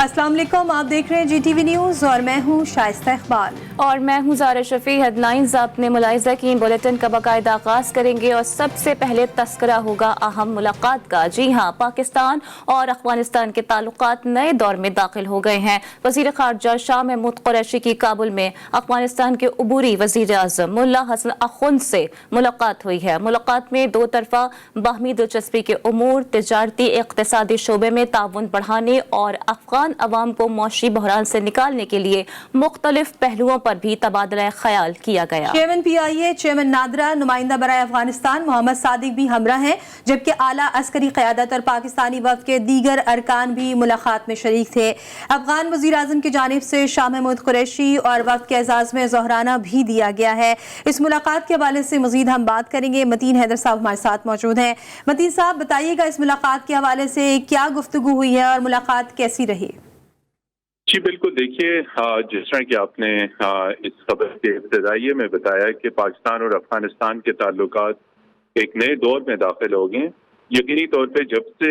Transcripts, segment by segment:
अस्सलाम वालेकुम, आप देख रहे हैं GTV न्यूज़ और मैं हूं शाइस्ता इकबाल और मैं हूं ज़ारा शफी। हेडलाइंस अपने मुलाहिज़ा की बुलेटिन का बाकायदा आगाज़ करेंगे और सबसे पहले तस्करा होगा अहम मुलाकात का। जी हां, पाकिस्तान और अफगानिस्तान के ताल्लुकात नए दौर में दाखिल हो गए हैं। वज़ीर ख़ारजा शाह महमूद कुरैशी की काबुल में अफगानिस्तान के उबूरी वज़ीर आज़म मुल्ला हसन अखुंद से मुलाकात हुई है। मुलाकात में दो तरफा बाहमी दिलचस्पी के उमूर, तिजारती इक़्तिसादी शोबे में ताउन बढ़ाने और अफगान अवाम को मौशी बहरान से निकालने के लिए मुख्तलिफ पहलुओं पर भी तबादला ख्याल किया गया। चेयरमैन PIA चेयरमैन नादरा, नुमाइंदा बराए अफगानिस्तान मोहम्मद सादिक भी हमरा हैं, जबकि आला अस्करी क़यादत और पाकिस्तानी वफ़द के दीगर अरकान भी मुलाकात में शरीक थे। अफगान वज़ीर आज़म की जानिब से शाह महमूद कुरैशी और वफ़द के एजाज़ में ज़ोहराना भी दिया गया है। इस मुलाकात के हवाले से मज़ीद हम बात करेंगे। मतीन हैदर साहब हमारे साथ मौजूद हैं। मतीन साहब, बताइएगा इस मुलाकात के हवाले से क्या गुफ्तगू हुई है और मुलाकात कैसी रही? जी बिल्कुल, देखिए जिस तरह कि आपने इस खबर के इब्तिदाइये में बताया कि पाकिस्तान और अफगानिस्तान के ताल्लुकात एक नए दौर में दाखिल हो गए। यकीनी तौर पे जब से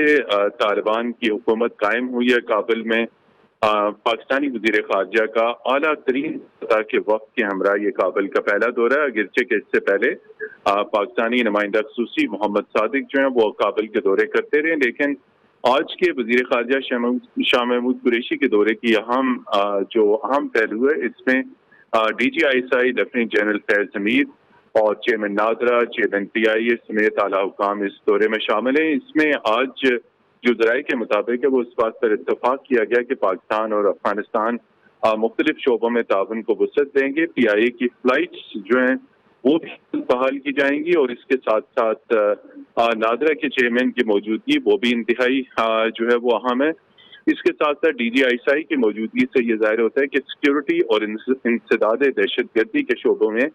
तालिबान की हुकूमत कायम हुई है काबुल में, पाकिस्तानी वज़ीर ख़ारजा का आला तरीन सतह के वक्त के हमरा ये काबुल का पहला दौरा है। अगरचे के इससे पहले पाकिस्तानी नुमाइंदा ख़ुसूसी मोहम्मद सादिक जो है वो काबुल के दौरे करते रहे, लेकिन आज के वज़ीर ख़ारजा शाह महमूद कुरैशी के दौरे की जो अहम पहलू है, इसमें DGISI लेफ्टिनेंट जनरल फैज़ हमीद और चेयरमैन नादरा, चेयरमैन PIA समेत आला हुकाम इस दौरे में शामिल हैं। इसमें आज जो ज़राए के मुताबिक है वो इस बात पर इत्तफाक किया गया कि पाकिस्तान और अफगानिस्तान मुख्तलिफ शोबों में ताउन को वुसअत देंगे। PIA की फ़्लाइट्स जो हैं वो भी बहाल की जाएंगी और इसके साथ साथ नादरा के चेयरमैन की मौजूदगी वो भी इंतहाई जो है वो अहम है। इसके साथ साथ DGISI की मौजूदगी से ये जाहिर होता है कि सिक्योरिटी और इंसदाद दहशतगर्दी के शोबों में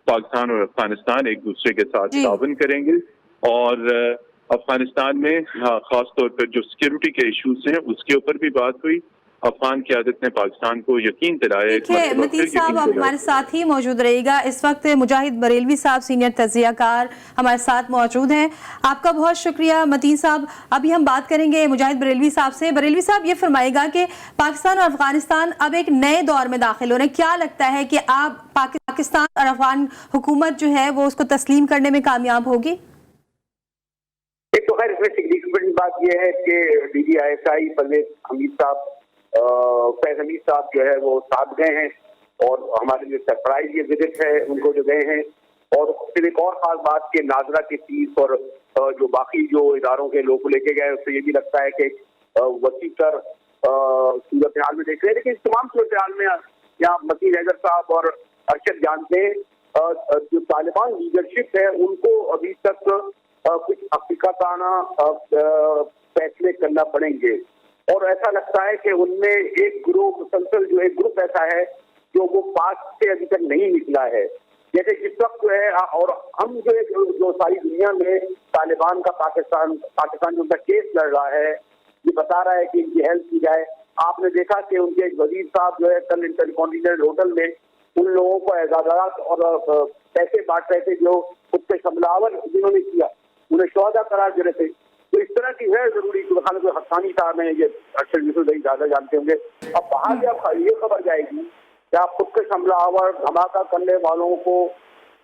पाकिस्तान और अफगानिस्तान एक दूसरे के साथ ताउन करेंगे और अफगानिस्तान में खास तौर पर जो सिक्योरिटी के इशूज हैं उसके ऊपर भी बात हुई। अफगान क़यादत ने पाकिस्तान को यकीन दिलाया। मतीन साहब, आप हमारे साथ ही मौजूद रहेगा। इस वक्त मुजाहिद बरेलवी साहब सीनियर तजियाकार हमारे साथ मौजूद हैं। आपका बहुत शुक्रिया मतीन साहब। अभी हम बात करेंगे मुजाहिद बरेलवी साहब से। बरेलवी साहब, ये फरमाएगा कि पाकिस्तान और अफगानिस्तान अब एक नए दौर में दाखिल हो रहे हैं। क्या लगता है कि आप पाकिस्तान और अफगान हुकूमत जो है वो उसको तस्लीम करने में कामयाब होगी? एक तो खैर इसमें सिग्निफिकेंट बात यह है कि DGISI परवेज हमीद साहब, फैज हमीद साहब जो है वो साथ गए हैं और हमारे लिए सरप्राइज ये विजिट है उनको जो गए हैं। और फिर एक और खास बात कि नादरा की फीस और जो बाकी जो इदारों के लोग लेके गए उससे ये भी लगता है कि वसी कर सूरत हाल में देख रहे हैं। लेकिन इस तमाम सूरत हाल में यहाँ मतीन हैदर साहब और अरशद जानते हैं जो तालिबान लीडरशिप है उनको अभी तक कुछ हकीकताना फैसले करना पड़ेंगे और ऐसा लगता है कि उनमें एक ग्रुप मुसलसल जो एक ग्रुप ऐसा है जो वो पास से अभी तक नहीं निकला है। जैसे इस वक्त जो है और हम जो सारी दुनिया में तालिबान का पाकिस्तान जो उनका केस लड़ रहा है ये बता रहा है कि इनकी हेल्प की जाए। आपने देखा कि उनके एक वजीर साहब जो है कल इंटरकॉन्टिनेंटल होटल में उन लोगों को एजाज़ात और पैसे बांट रहे थे जो खुद पे हमलावर जिन्होंने किया उन्हें शोहदा करार दे रहे थे। तो इस तरह की है जरूरी हक्कानी साहब है, ये अरशद यूसुफ भाई ज्यादा जानते होंगे। अब बाहर जब ये खबर जाएगी कि आप खुद के हमलावर धमाका करने वालों को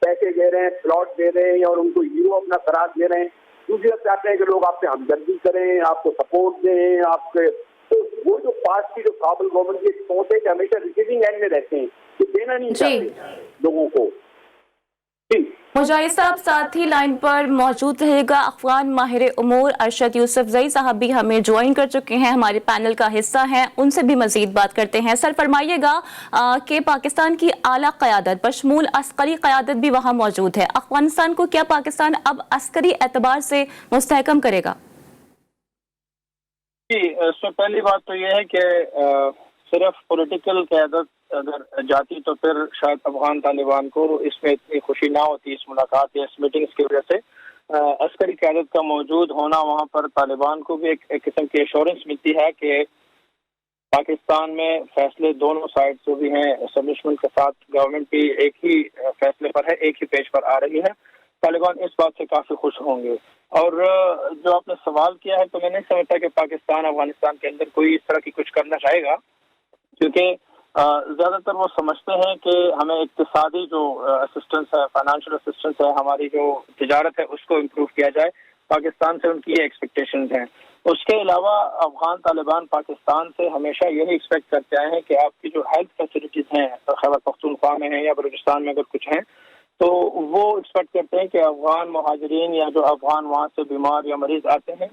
पैसे दे रहे हैं, प्लॉट दे रहे हैं और उनको हीरो अपना करार दे रहे हैं, दूसरी तरफ चाहते हैं कि लोग आपसे हमदर्दी करें, आपको सपोर्ट दें, आपके तो वो जो पास की जो काबुल गवर्नमेंट की सोच है कि हमेशा रिसीविंग एंड में रहते हैं, तो देना नहीं चाहते लोगों को। मुजाहिद साहब साथ ही लाइन पर मौजूद रहेगा। अफगान माहिर उमूर अरशद यूसुफजई साहब भी हमें ज्वाइन कर चुके हैं, हमारे पैनल का हिस्सा हैं, उनसे भी मजीद बात करते हैं। सर, फरमाइएगा कि पाकिस्तान की आला क़यादत बशमूल अस्करी क़यादत भी वहाँ मौजूद है। अफगानिस्तान को क्या पाकिस्तान अब अस्करी एतबार से मुस्तहकम करेगा? जी, इसमें पहली बात तो यह है कि सिर्फ पॉलिटिकल क़यादत अगर जाती तो फिर शायद अफगान तालिबान को इसमें इतनी खुशी ना होती इस मुलाकात या इस मीटिंग्स की वजह से। अस्करी क़यादत का मौजूद होना वहाँ पर तालिबान को भी एक किस्म की एश्योरेंस मिलती है कि पाकिस्तान में फैसले दोनों साइड जो भी हैं एस्टेब्लिशमेंट के साथ गवर्नमेंट भी एक ही फैसले पर है, एक ही पेज पर आ रही है। तालिबान इस बात से काफी खुश होंगे। और जो आपने सवाल किया है, तो मैं नहीं समझता कि पाकिस्तान अफगानिस्तान के अंदर कोई इस तरह की कुछ करना चाहेगा, क्योंकि ज्यादातर वो समझते हैं कि हमें इक्तिसादी जो असिस्टेंस है, फाइनेंशियल असिस्टेंस है, हमारी जो तिजारत है उसको इम्प्रूव किया जाए। पाकिस्तान से उनकी ये एक्सपेक्टेशंस हैं। उसके अलावा अफगान तालिबान पाकिस्तान से हमेशा यही एक्सपेक्ट करते आए हैं कि आपकी जो हेल्थ फैसिलिटीज हैं खैबर पख्तूनख्वा में हैं या बलूचिस्तान में अगर कुछ हैं, तो वो एक्सपेक्ट करते हैं कि अफगान मुहाजिरीन या जो अफगान वहाँ से बीमार या मरीज आते हैं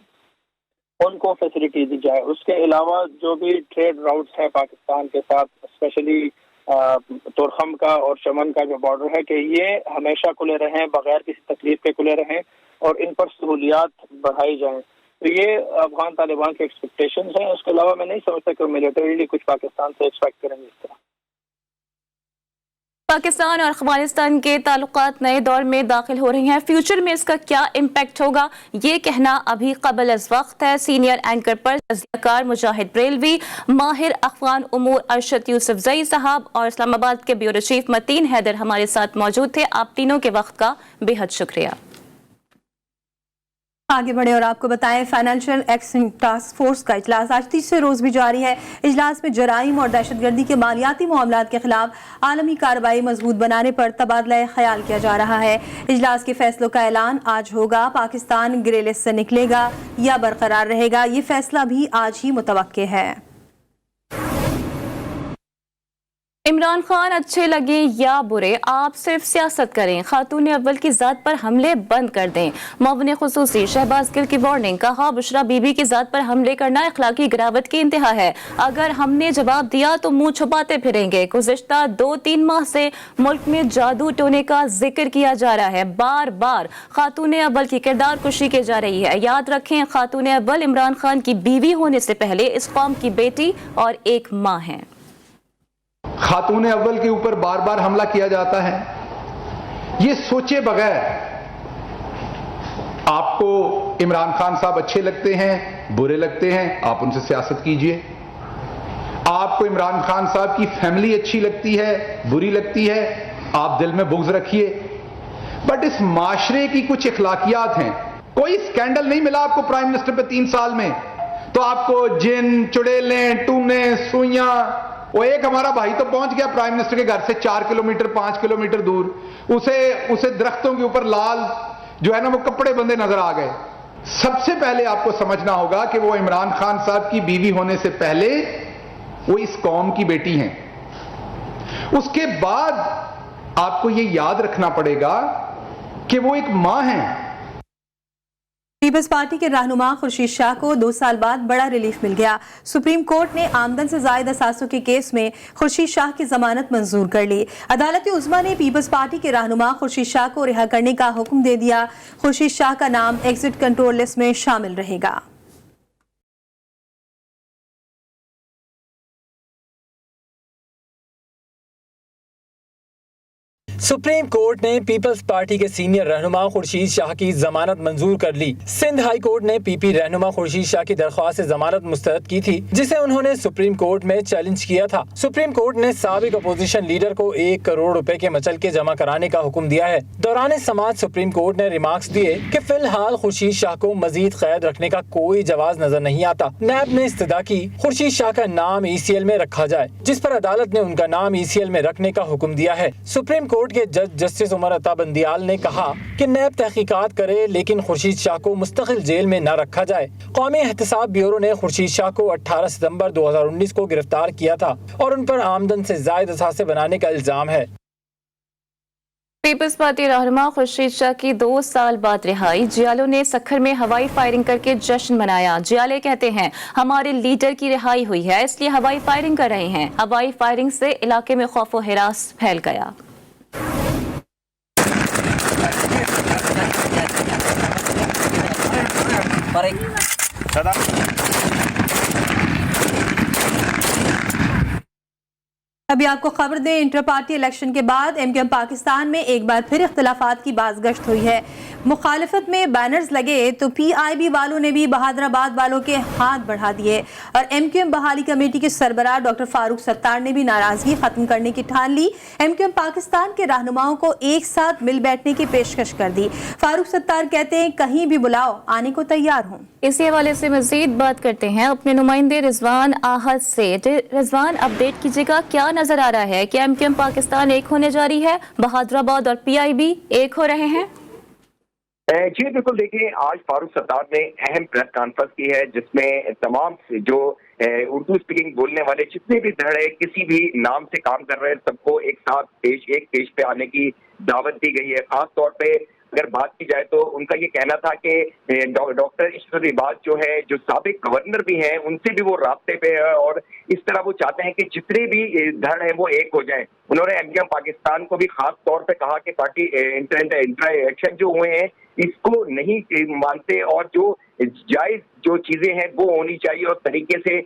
उनको फैसिलिटी दी जाए। उसके अलावा जो भी ट्रेड राउट्स है पाकिस्तान के साथ, स्पेशली तोरखम का और चमन का जो बॉर्डर है, कि ये हमेशा खुले रहें, बगैर किसी तकलीफ के खुले रहें और इन पर सहूलियात बढ़ाई जाएं। तो ये अफगान तालिबान के एक्सपेक्टेशंस हैं। उसके अलावा मैं नहीं समझता कि मिलिटरीली कुछ पाकिस्तान से एक्सपेक्ट करेंगे इस तरह। पाकिस्तान और अफगानिस्तान के ताल्लुकात नए दौर में दाखिल हो रही हैं। फ्यूचर में इसका क्या इम्पैक्ट होगा, ये कहना अभी कबल अज़ वक्त है। सीनियर एंकर पर तज़कियाकार मुजाहिद बरेलवी, माहिर अफगान उमूर अरशद यूसुफजई साहब और इस्लामाबाद के ब्यूरो चीफ मतीन हैदर हमारे साथ मौजूद थे। आप तीनों के वक्त का बेहद शुक्रिया। आगे बढ़े और आपको बताएं, फाइनेंशियल एक्शन टास्क फोर्स का इजलास आज तीसरे रोज भी जारी है। इजलास में जराइम और दहशतगर्दी के मालियाती मामलात के खिलाफ आलमी कार्रवाई मजबूत बनाने पर तबादला ख्याल किया जा रहा है। इजलास के फैसलों का ऐलान आज होगा। पाकिस्तान ग्रे लिस्ट से निकलेगा या बरकरार रहेगा, ये फैसला भी आज ही मुतवक्के है। इमरान खान अच्छे लगे या बुरे, आप सिर्फ सियासत करें। खातून अव्वल की जात पर हमले बंद कर दें। मुअव्विन खुसूसी शहबाज गिल की वार्निंग। कहा, बुशरा बीबी की जात पर हमले करना अखलाकी गिरावट की इंतहा है। अगर हमने जवाब दिया तो मुंह छुपाते फिरेंगे। गुज़िश्ता 2-3 माह से मुल्क में जादू टोने का जिक्र किया जा रहा है। बार बार खातून अव्वल की किरदार कुशी की जा रही है। याद रखें, खातून अव्वल इमरान खान की बीवी होने से पहले इस कौम की बेटी और एक माँ है। खातून अव्वल के ऊपर बार बार हमला किया जाता है, ये सोचे बगैर आपको इमरान खान साहब अच्छे लगते हैं, बुरे लगते हैं, आप उनसे सियासत कीजिए। आपको इमरान खान साहब की फैमिली अच्छी लगती है, बुरी लगती है, आप दिल में बुग़्ज़ रखिए। बट इस माशरे की कुछ इखलाकियात हैं। कोई स्कैंडल नहीं मिला आपको प्राइम मिनिस्टर पे 3 साल में, तो आपको जिन, चुड़ैलें, टूने, सुइयां। वो एक हमारा भाई तो पहुंच गया प्राइम मिनिस्टर के घर से 4 किलोमीटर 5 किलोमीटर दूर, उसे दरख्तों के ऊपर लाल जो है ना वो कपड़े बंधे नजर आ गए। सबसे पहले आपको समझना होगा कि वो इमरान खान साहब की बीवी होने से पहले वो इस कौम की बेटी हैं। उसके बाद आपको ये याद रखना पड़ेगा कि वो एक मां हैं। पीपल्स पार्टी के रहनुमा खुर्शीद शाह को 2 साल बाद बड़ा रिलीफ मिल गया। सुप्रीम कोर्ट ने आमदन से ज़ायद असासों के केस में खुर्शीद शाह की जमानत मंजूर कर ली। अदालत उज़्मा ने पीपल्स पार्टी के रहनुमा खुर्शीद शाह को रिहा करने का हुक्म दे दिया। खुर्शीद शाह का नाम एग्जिट कंट्रोल लिस्ट में शामिल रहेगा। सुप्रीम कोर्ट ने पीपल्स पार्टी के सीनियर रहनुमा खुर्शीद शाह की जमानत मंजूर कर ली। सिंध हाई कोर्ट ने पीपी रहनुमा खुर्शीद शाह की दरख्वास्त से जमानत मुस्तरद की थी, जिसे उन्होंने सुप्रीम कोर्ट में चैलेंज किया था। सुप्रीम कोर्ट ने साबिक अपोजिशन लीडर को 1 करोड़ रुपए के मचलके जमा कराने का हुक्म दिया है। दौरान समाअत सुप्रीम कोर्ट ने रिमार्क्स दिए कि फिलहाल खुर्शीद शाह को मजीद कैद रखने का कोई जवाज नजर नहीं आता। नैब ने इस्तदा की खुर्शीद शाह का नाम ECL में रखा जाए, जिस पर अदालत ने उनका नाम ECL में रखने का हुक्म दिया है। सुप्रीम कोर्ट के जज जस्टिस उमर अता बंदियाल ने कहा कि नैब तहकीकात करे, लेकिन खुर्शीद शाह को मुस्तकिल जेल में न रखा जाए। कौमी एहतसाब ब्यूरो ने खुर्शीद शाह को 18 सितंबर 2019 को गिरफ्तार किया था और उन पर आमदन से ज़ायद असासे बनाने का इल्जाम है। पीपल्स पार्टी रहनुमा खुर्शीद शाह की 2 साल बाद रिहाई। जियालो ने सखर में हवाई फायरिंग करके जश्न मनाया। जियाले कहते हैं, हमारे लीडर की रिहाई हुई है, इसलिए हवाई फायरिंग कर रहे हैं। हवाई फायरिंग से इलाके में खौफ व हिरास फैल गया। अभी आपको खबर दें, इंटर पार्टी इलेक्शन के बाद एमक्यूएम पाकिस्तान में एक बार फिर इख्तिलाफात की बाज़गश्त हुई है। मुखालिफत में बैनर्स लगे तो पीआईबी वालों ने भी बहादुराबाद वालों के हाथ बढ़ा दिए और एमक्यूएम बहाली कमेटी के सरबराह डॉक्टर फारूक सत्तार ने भी नाराजगी खत्म करने की ठान ली। एमक्यूएम पाकिस्तान के रहनुमाओं को एक साथ मिल बैठने की पेशकश कर दी। फारूक सत्तार कहते हैं कहीं भी बुलाओ आने को तैयार हूँ। इसी हवाले से मजीद बात करते हैं अपने नुमाइंदे रिजवान आहद से। रिजवान, अपडेट कीजिएगा, क्या नजर आ रहा है कि एमक्यूएम पाकिस्तान एक होने जा रही है, बहादुराबाद और पीआईबी एक हो रहे हैं? जी बिल्कुल, देखिए आज फारूक सत्तार ने अहम प्रेस कॉन्फ्रेंस की है जिसमें तमाम जो उर्दू स्पीकिंग बोलने वाले जितने भी धड़े किसी भी नाम से काम कर रहे हैं सबको एक साथ एक पेज पे आने की दावत दी गई है। खास तौर पे अगर बात की जाए तो उनका ये कहना था कि डॉक्टर इशरत इबाद जो है, जो साबिक गवर्नर भी हैं, उनसे भी वो रास्ते पे है और इस तरह वो चाहते हैं कि जितने भी धड़ हैं वो एक हो जाएं। उन्होंने एमक्यूएम पाकिस्तान को भी खास तौर पे कहा कि पार्टी इंटरेक्शन जो हुए हैं इसको नहीं मानते और जो जायज जो चीजें हैं वो होनी चाहिए और तरीके से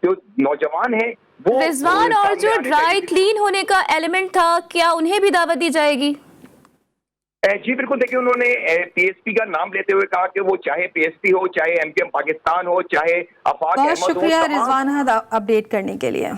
जो नौजवान हैं वो रिजवान, और जो ड्राई क्लीन होने का एलिमेंट था, क्या उन्हें भी दावत दी जाएगी? जी बिल्कुल, देखिए उन्होंने पीएसपी का नाम लेते हुए कहा कि वो चाहे पीएसपी हो, चाहे एमक्यूएम पाकिस्तान हो, चाहे आफाक अहमद हो। शुक्रिया रिजवान अपडेट करने के लिए।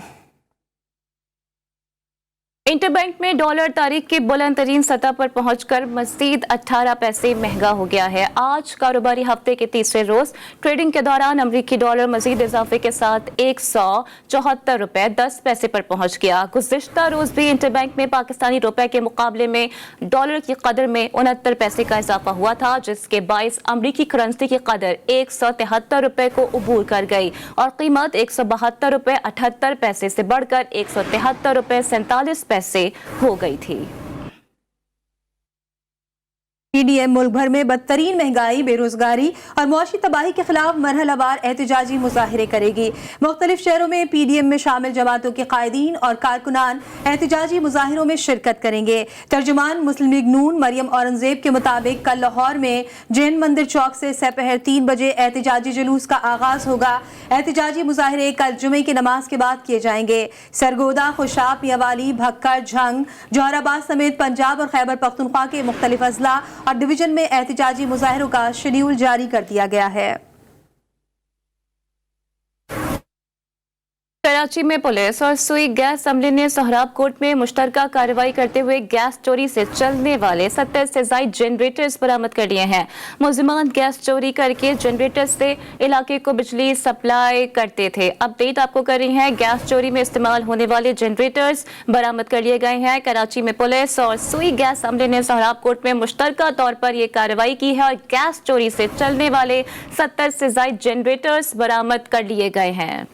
इंटरबैंक में डॉलर तारीख की बुलंद तरीन सतह पर पहुंचकर मजीद 18 पैसे महंगा हो गया है। आज कारोबारी हफ्ते के तीसरे रोज ट्रेडिंग के दौरान अमरीकी डॉलर मजीद इजाफे के साथ 174 रुपए 10 पैसे पर पहुंच गया। गुज़िश्ता रोज भी इंटरबैंक में पाकिस्तानी रुपए के मुकाबले में डॉलर की कदर में 69 पैसे का इजाफा हुआ था, जिसके बायस अमरीकी करेंसी की कदर 173 रुपए को उबूर कर गई और कीमत 172 रुपए 78 पैसे से बढ़कर 173 रुपए 47 से हो गई थी। पीडीएम मुल्क भर में बदतरीन महंगाई, बेरोजगारी और मौशी तबाही के खिलाफ मरहलावार एहतजाजी मुजाहिरे करेगी। मुख्तलिफ शहरों में पीडीएम में शामिल जमातों के कायदीन और कारकुनान एहतजाजी मुजाहिरों में शिरकत करेंगे। तर्जुमान मुस्लिम लीग नून मरियम औरंगजेब के मुताबिक कल लाहौर में जैन मंदिर चौक से सपहर 3 बजे एहतजाजी जुलूस का आगाज होगा। एहतजाजी मुजाहिरे कल जुमे की नमाज के बाद किए जाएंगे। सरगोदा, खुशाब, मियावाली, भक्कर, झंग, जौहराबाद समेत पंजाब और खैबर पख्तूनख्वा के मुख्तलिफ अजला और डिवीजन में एहतजाजी मुजाहिरों का शेड्यूल जारी कर दिया गया है। कराची में पुलिस और सुई गैस अमले ने सोहराब कोट में मुश्तरका कार्रवाई करते हुए गैस चोरी से चलने वाले 70 से ज्यादा जनरेटर्स बरामद कर लिए हैं। मुलजिमान गैस चोरी करके जनरेटर्स से इलाके को बिजली सप्लाई करते थे। अपडेट आपको कर रही हैं, गैस चोरी में इस्तेमाल होने वाले जनरेटर्स बरामद कर लिए गए हैं। कराची में पुलिस और सुई गैस अमले ने सोहराब कोट में मुश्तरका तौर पर यह कार्रवाई की है और गैस चोरी से चलने वाले 70 से ज्यादा जनरेटर्स बरामद कर लिए गए हैं।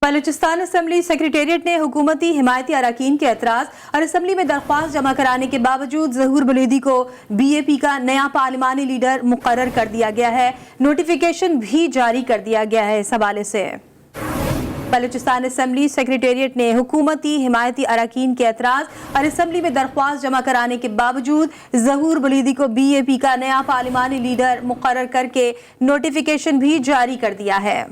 बलूचिस्तान असम्बली सेक्रेटेरिएट ने हुकूमती हिमायती अरकान के एतराज़ और असम्बली में दरख्वास्त जमा कराने के बावजूद ज़हूर बलूदी को बीएपी का नया पार्लिमानी लीडर मुकर्रर कर दिया गया है। नोटिफिकेशन भी जारी कर दिया गया है। इस हवाले से बलूचिस्तान असम्बली सेक्रेटेरिएट ने हुकूमती हिमायती अरकान के एतराज़ और असम्बली में दरख्वास्त जमा कराने के बावजूद ज़हूर बलूदी को बीएपी का नया पार्लिमानी लीडर मुकर्रर करके नोटिफिकेशन भी जारी कर दिया है।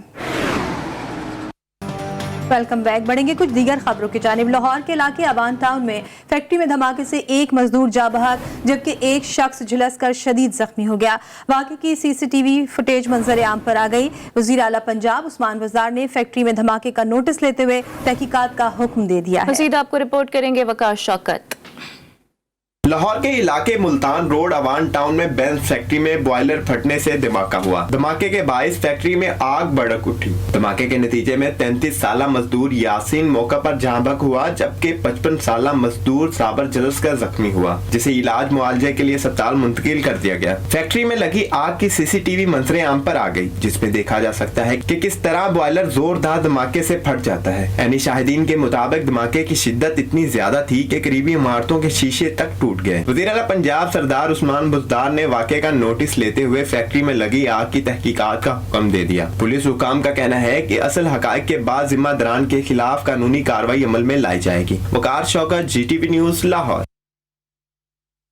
Welcome back. बढ़ेंगे कुछ दीगर खबरों की जानिब। लाहौर के इलाके अवान टाउन में फैक्ट्री में धमाके से एक मजदूर जा बहक जबकि एक शख्स झुलसकर शदीद जख्मी हो गया। वाक़े की सीसीटीवी फुटेज मंजर आम पर आ गई। वज़ीर आला पंजाब उस्मान वज़ार ने फैक्ट्री में धमाके का नोटिस लेते हुए तहकीकात का हुक्म दे दिया है। मज़ीद आपको रिपोर्ट करेंगे वकार शौकत। लाहौर के इलाके मुल्तान रोड अवान टाउन में बेंज फैक्ट्री में बॉयलर फटने से धमाका हुआ। धमाके के बायस फैक्ट्री में आग भड़क उठी। धमाके के नतीजे में 33 साला मजदूर यासीन मौका पर जहाँ बहक हुआ जबकि 55 साला मजदूर साबर झुलसकर जख्मी हुआ, जिसे इलाज मुआवजे के लिए अस्पताल मुंतकिल कर दिया गया। फैक्ट्री में लगी आग की सीसीटीवी मंजरे आम पर आ गई, जिसमें देखा जा सकता है कि किस तरह बॉयलर जोरदार धमाके से फट जाता है। यानी शाहिदीन के मुताबिक धमाके की शिद्दत इतनी ज्यादा थी कि करीबी इमारतों के शीशे तक टूट गए। वज़ीर आला पंजाब सरदार उस्मान बुज़दार ने वाक़े का नोटिस लेते हुए फैक्ट्री में लगी आग की तहकीकात का हुक्म दे दिया। पुलिस हुकाम का कहना है कि असल हकायक के बाद जिम्मेदारान के खिलाफ कानूनी कार्रवाई अमल में लाई जाएगी। वकार शौकत, GTV न्यूज़, लाहौर।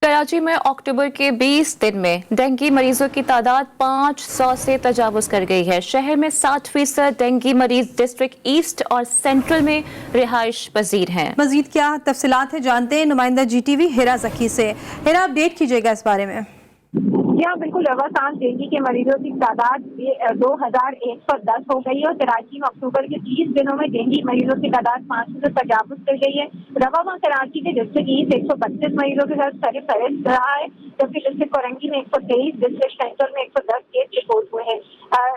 कराची में अक्टूबर के 20 दिन में डेंगू मरीजों की तादाद 500 से तजावुज कर गई है। शहर में 60% डेंगू मरीज डिस्ट्रिक्ट ईस्ट और सेंट्रल में रिहाइश पजीर हैं। मजीद क्या तफसीलात है जानते हैं नुमाइंदा GTV हिरा जकी से। हिरा, अपडेट कीजिएगा इस बारे में। यहाँ बिल्कुल रवा सांस डेंगू के मरीजों की तादाद 2110 हो गई है और कराची में अक्टूबर के 30 दिनों में डेंगू मरीजों की तादाद 500 से तजावुज कर गई है। रवा कराची के डिस्ट्रिक्ट ईस्ट 132 मरीजों के साथ सर फहरिस्त रहा है, जबकि डिस्ट्रिक्ट कोरंगी में 123, डिस्ट्रिक्ट सेंट्रल में 110 केस रिपोर्ट हुए हैं।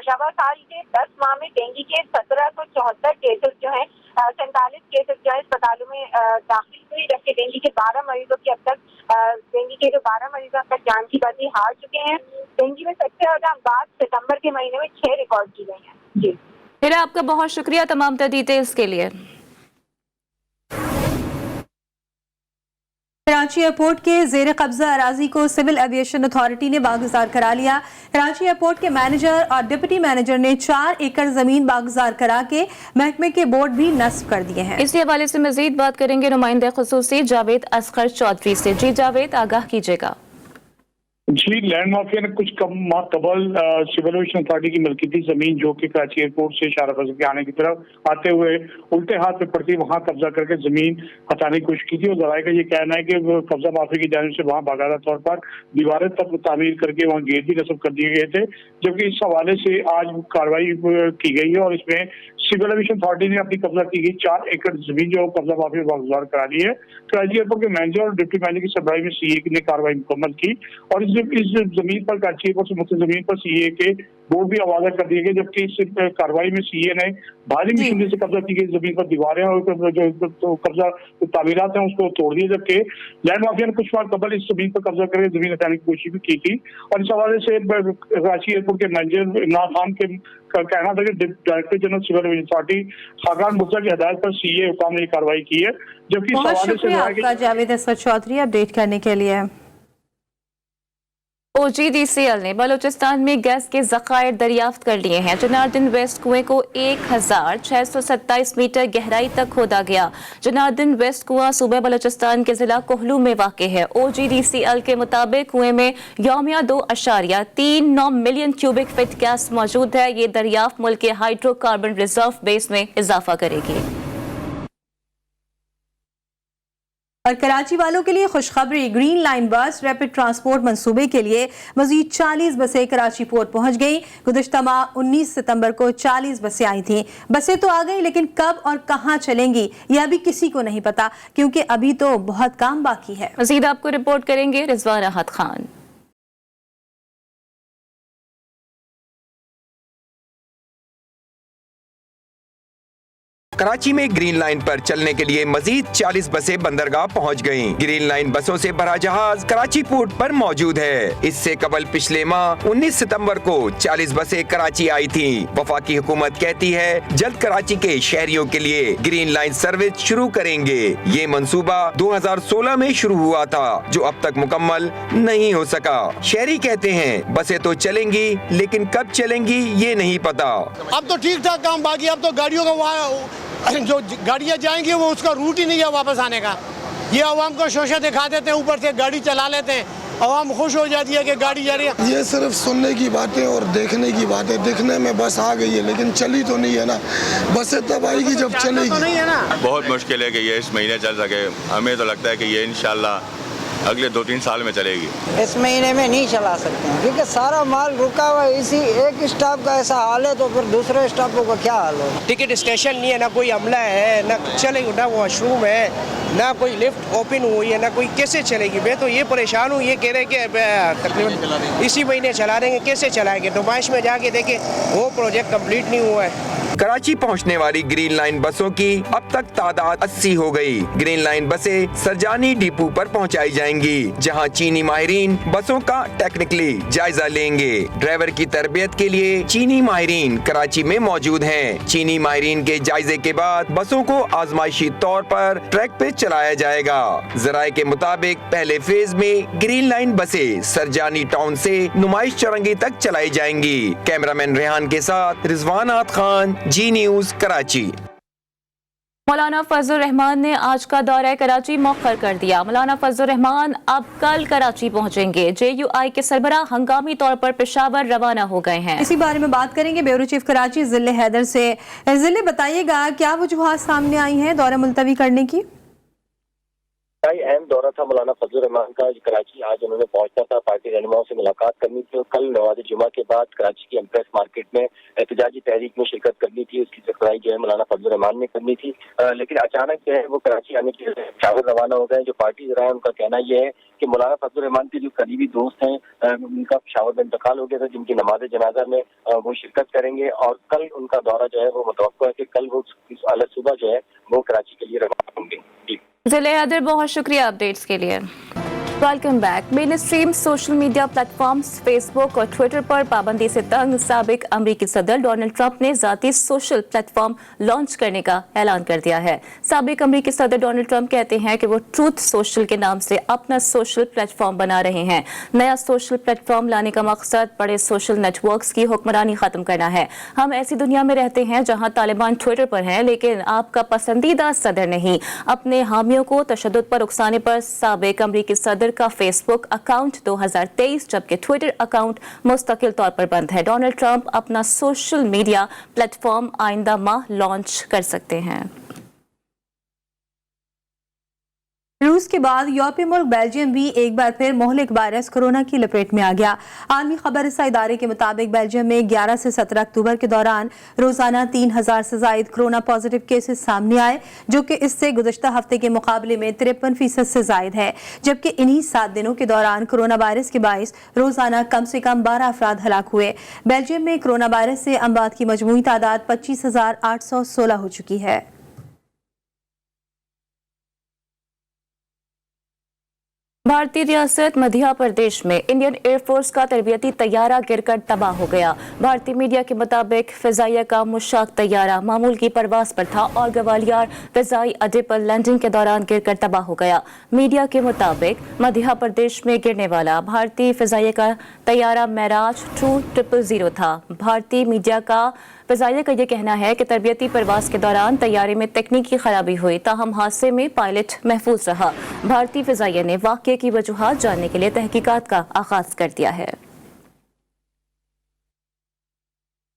रवा साल के 10 माह में डेंगू के 1774 केसेस जो है 47 केसेस जो है अस्पतालों में दाखिल हुए, जबकि डेंगू के 12 मरीजों की अब तक डेंगू के जो 12 मरीजों अब तक जान की बाजी हार चुके हैं। डेंगू में सबसे ज्यादा बात सितंबर के महीने में 6 रिकॉर्ड की गई है। जी हिरा, आपका बहुत शुक्रिया तमाम डिटेल्स के लिए। कराची एयरपोर्ट के जेर कब्जा अराजी को सिविल एविएशन अथॉरिटी ने बागुजार करा लिया। कराची एयरपोर्ट के मैनेजर और डिप्टी मैनेजर ने 4 एकड़ जमीन बागुजार करा के महकमे के बोर्ड भी नस्ब कर दिए हैं। इसी हवाले से मजीद बात करेंगे नुमाइंदे खुसूसी जावेद असगर चौधरी से। जी जावेद, आगाह कीजिएगा। जी, लैंड माफिया ने कुछ कम माह कबल सिविल एविएशन अथॉरिटी की मिल्कियती जमीन जो कि कराची एयरपोर्ट से शारा फजल के आने की तरफ आते हुए उल्टे हाथ में पड़ती वहां कब्जा करके जमीन हटाने की कोशिश की थी और जराये का ये कहना है कि कब्जा माफी की जानिब से वहां बाकायदा तौर पर दीवारें तक तामीर करके वहां गेट भी नस्ब कर दिए गए थे, जबकि इस हवाले से आज कार्रवाई की गई है और इसमें सिविल एविएशन अथॉरिटी ने अपनी कब्जा की गई 4 एकड़ जमीन जो कब्जा माफी बागुजार करा ली है। कराची एयरपोर्ट के मैनेजर और डिप्टी मैनेजर की सरबराही में CA ने कार्रवाई मुकम्मल की और इस जमीन पर कराची एयरपोर्ट से मुख्तलिफ जमीन पर CA के बोर्ड भी आवाजा कर दिए गए, जबकि इस कार्रवाई में CA ने भारी मशीनरी से कब्जा की गई जमीन पर दीवारें और जो कब्जा तामीरात हैं उसको तोड़ दिए, जबकि लैंड माफिया ने कुछ माह कबल इस जमीन पर कब्जा करके जमीन हटाने की कोशिश भी की थी। और इस हवाले से कराची एयरपोर्ट के मैनेजर इमरान खान के कहना था कि director general civil aviation authority Khaqan Murtaza की हिदायत पर CA हुकाम ने कार्रवाई की है, जबकि इस हवाले से आपका जावेद असगर चौधरी अपडेट करने के लिए। OGDCL ने बलूचिस्तान में गैस के ज़खायर दरियाफ्त कर लिए हैं। जनार्दन वेस्ट कुएं को 1627 मीटर गहराई तक खोदा गया। जनार्दन वेस्ट कुआं सूबे बलूचिस्तान के जिला कोहलू में वाक़ है। OGDCL के मुताबिक कुएं में यौमिया 2.39 मिलियन क्यूबिक फीट गैस मौजूद है। ये दरियाफ्त मुल्क के हाइड्रोकार्बन रिजर्व बेस में इजाफा करेगी। और कराची वालों के लिए खुशखबरी, ग्रीन लाइन बस रैपिड ट्रांसपोर्ट मंसूबे के लिए मजीद 40 बसें कराची पोर्ट पहुंच गई। गुज़िश्ता माह 19 सितंबर को 40 बसें आई थीं। बसें तो आ गई, लेकिन कब और कहां चलेंगी यह अभी किसी को नहीं पता, क्योंकि अभी तो बहुत काम बाकी है। मजीद आपको रिपोर्ट करेंगे रिजवान राहत खान। कराची में ग्रीन लाइन पर चलने के लिए मजीद 40 बसें बंदरगाह पहुंच गयीं। ग्रीन लाइन बसों से भरा जहाज कराची पोर्ट पर मौजूद है। इससे कबल पिछले माह 19 सितंबर को 40 बसें कराची आई थीं। वफाकी हुकूमत कहती है जल्द कराची के शहरियों के लिए ग्रीन लाइन सर्विस शुरू करेंगे। ये मंसूबा 2016 में शुरू हुआ था, जो अब तक मुकम्मल नहीं हो सका। शहरी कहते हैं बसें तो चलेंगी, लेकिन कब चलेंगी ये नहीं पता। अब तो ठीक ठाक काम बाकी, अब तो गाड़ियों का वहाँ जो गाड़ियाँ जाएंगी वो उसका रूट ही नहीं है वापस आने का। ये अवाम को शोशा दिखा देते हैं, ऊपर से गाड़ी चला लेते हैं, अवाम खुश हो जाती है कि गाड़ी जा रही है। ये सिर्फ सुनने की बातें और देखने की बातें, दिखने में बस आ गई है लेकिन चली तो नहीं है ना। बसें तब आएगी जब चलेगी। तो नहीं है ना। बहुत मुश्किल है कि ये इस महीने चल सके। हमें तो लगता है कि ये इंशाल्लाह अगले 2-3 साल में चलेगी। इस महीने में नहीं चला सकते हैं क्योंकि सारा माल रुका हुआ है। इसी एक स्टॉप का ऐसा हाल है तो फिर दूसरे स्टॉपों का क्या हाल हो। टिकट स्टेशन नहीं है, ना कोई अमला है, ना चलेगी, ना वॉशरूम है, ना कोई लिफ्ट ओपन हुई है, ना कोई। कैसे चलेगी? मैं तो ये परेशान हूँ। ये कह रहे कि तकरीबन इसी महीने चला देंगे, कैसे चलाएंगे? नुमाइश में जाके देखे वो प्रोजेक्ट कंप्लीट नहीं हुआ है। कराची पहुंचने वाली ग्रीन लाइन बसों की अब तक तादाद 80 हो गई। ग्रीन लाइन बसें सरजानी डिपो पर पहुंचाई जाएंगी, जहां चीनी माहिरीन बसों का टेक्निकली जायजा लेंगे। ड्राइवर की तरबियत के लिए चीनी माहिरीन कराची में मौजूद हैं। चीनी माहिरीन के जायजे के बाद बसों को आजमाइशी तौर पर ट्रैक पे चलाया जाएगा। जराये के मुताबिक पहले फेज में ग्रीन लाइन बसें सरजानी टाउन से नुमाइश चौरंगी तक चलाई जाएंगी। कैमरामैन रेहान के साथ रिजवान राहत खान, जी न्यूज़, कराची। मौलाना फजलुर रहमान ने आज का दौरा कराची मौखर कर दिया। मौलाना फजलुर रहमान अब कल कराची पहुंचेंगे। JUI के सरबराह हंगामी तौर पर पेशावर रवाना हो गए हैं। इसी बारे में बात करेंगे ब्यूरो चीफ कराची जिले हैदर से। जिले बताइएगा क्या वजूहात सामने आई हैं दौरा मुलतवी करने की? अहम दौरा था मौलाना फजलुर रहमान का कराची। आज उन्होंने पहुंचना था, पार्टी रहनुमाओं से मुलाकात करनी थी और कल नवाज जुमा के बाद कराची की एम्प्रेस मार्केट में एहतजाजी तहरीक में शिरकत करनी थी। उसकी सरबराही जो है मौलाना फजलुर रहमान ने करनी थी, लेकिन अचानक जो है वो कराची आने के लिए पेशावर रवाना हो गए। जो पार्टी जरा है उनका कहना यह है कि मौलाना फजलुर रहमान के जो करीबी दोस्त हैं उनका पेशावर में इंतकाल हो गया था, जिनकी नमाज जनाजा में वो शिरकत करेंगे और कल उनका दौरा जो है वो मुतवक्को है कि कल वो सुबह जो है वो कराची के लिए रवाना होंगे। जिले हैदर, बहुत शुक्रिया अपडेट्स के लिए। Welcome back. Main stream social media platforms Facebook और ट्विटर पर पाबंदी से तंग साबिक अमरीकी सदर डोनाल्ड ट्रंप ने जाती सोशल प्लेटफॉर्म लॉन्च करने का ऐलान कर दिया है। साबिक अमरीकी सदर डोनाल्ड ट्रंप कहते हैं कि वो ट्रूथ सोशल के नाम से अपना सोशल प्लेटफॉर्म बना रहे हैं। नया सोशल प्लेटफॉर्म लाने का मकसद बड़े सोशल नेटवर्क्स की हुक्मरानी खत्म करना है। हम ऐसी दुनिया में रहते हैं जहां तालिबान ट्विटर पर हैं लेकिन आपका पसंदीदा सदर नहीं। अपने हामियों को तशद्दुद पर उकसाने पर साबिक अमरीकी सदर का फेसबुक अकाउंट 2023 जबकि ट्विटर अकाउंट मुस्तकिल तौर पर बंद है। डोनाल्ड ट्रंप अपना सोशल मीडिया प्लेटफॉर्म आइंदा माह लॉन्च कर सकते हैं। रूस के बाद यूरोपीय मुल्क बेल्जियम भी एक बार फिर मोहलिक वायरस कोरोना की लपेट में आ गया। आलमी खबररसा इदारे के मुताबिक बेल्जियम में 11 से 17 अक्टूबर के दौरान रोजाना 3000 से जायद कोरोना पॉजिटिव केसेस सामने आए, जो कि इससे गुज़श्ता हफ्ते के मुकाबले में 53% से जायद है। जबकि इन्हीं 7 दिनों के दौरान कोरोना वायरस के बाइस रोजाना कम से कम 12 अफराद हलाक हुए। बेल्जियम में कोरोना वायरस से अमवात की मजमूई तादाद 25,816 हो चुकी है। भारतीय रियासत मध्य प्रदेश में इंडियन एयरफोर्स का तरबियती तैयारा गिरकर तबाह हो गया। भारतीय मीडिया के मुताबिक फिजाइया का मुशाक तैयारा मामूल की परवाज पर था और ग्वालियर फिजाई अड्डे पर लैंडिंग के दौरान गिरकर तबाह हो गया। मीडिया के मुताबिक मध्य प्रदेश में गिरने वाला भारतीय फिजाइया का तैयारा मेराज 2000 था। भारतीय मीडिया का फिजाइया का यह कहना है कि तरबियती परवाज के दौरान तैयारे में तकनीकी खराबी हुई, ताहम हादसे में पायलट महफूज रहा। भारतीय फिजाइया ने वाक़ये की वजूहात जानने के लिए तहकीकात का आगाज कर दिया है।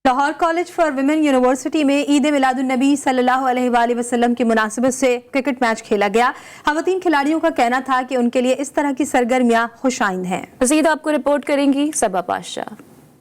Lahore college for women university में ईद मिलादुन्नबी सल्लल्लाहु अलैहि वसल्लम की मुनासिबत से क्रिकेट मैच खेला गया। खवातीन खिलाड़ियों का कहना था कि उनके लिए इस तरह की सरगर्मियां खुशाइंद हैं। मज़ीद आपको रिपोर्ट करेंगी सबा पाशा।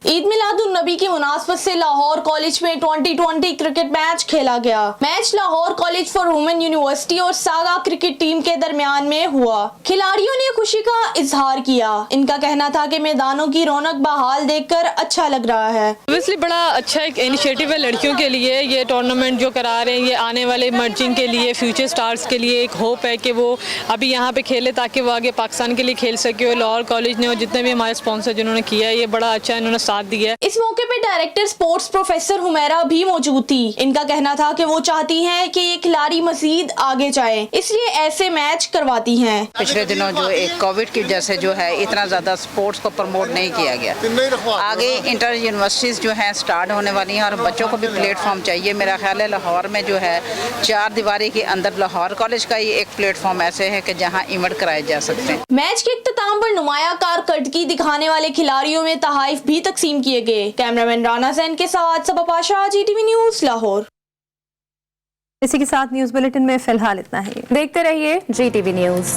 ईद मिलादुन नबी की मुनासबत से लाहौर कॉलेज में 2020 क्रिकेट मैच खेला गया। Match Lahore college for women university और सागा क्रिकेट टीम के दरमियान में हुआ। खिलाड़ियों ने खुशी का इजहार किया। इनका कहना था कि मैदानों की रौनक बहाल देखकर अच्छा लग रहा है। ऑब्वियसली बड़ा अच्छा एक इनिशिएटिव है लड़कियों के लिए। ये टूर्नामेंट जो करा रहे हैं ये आने वाले मर्जिंग के लिए, फ्यूचर स्टार्स के लिए एक होप है कि वो अभी यहाँ पे खेले ताकि वो आगे पाकिस्तान के लिए खेल सके। और लाहौर कॉलेज ने और जितने भी हमारे स्पॉन्सर जिन्होंने किया ये बड़ा अच्छा इन्होंने साथ दिया। इस मौके पे डायरेक्टर स्पोर्ट्स प्रोफेसर हुमैरा भी मौजूद थी। इनका कहना था कि वो चाहती हैं कि ये खिलाड़ी मजीद आगे जाएं, इसलिए ऐसे मैच करवाती हैं। पिछले दिनों जो एक कोविड की वजह से जो है इतना ज्यादा स्पोर्ट्स को प्रमोट नहीं किया गया। आगे इंटर यूनिवर्सिटीज जो है स्टार्ट होने वाली हैं और बच्चों को भी प्लेटफॉर्म चाहिए। मेरा ख्याल है लाहौर में जो है 4 दीवारी के अंदर लाहौर कॉलेज का ही एक प्लेटफॉर्म ऐसे है कि जहाँ इवेंट कराए जा सकते हैं। मैच के इख्तिताम पर नुमाया कारकर्दगी दिखाने वाले खिलाड़ियों में तहाइफ भी तकसीम किए गए। कैमरामैन राना जैन के साथ सबा पाशा, GTV न्यूज़ लाहौर। इसी के साथ न्यूज़ बुलेटिन में फिलहाल इतना ही। देखते रहिए GTV न्यूज़।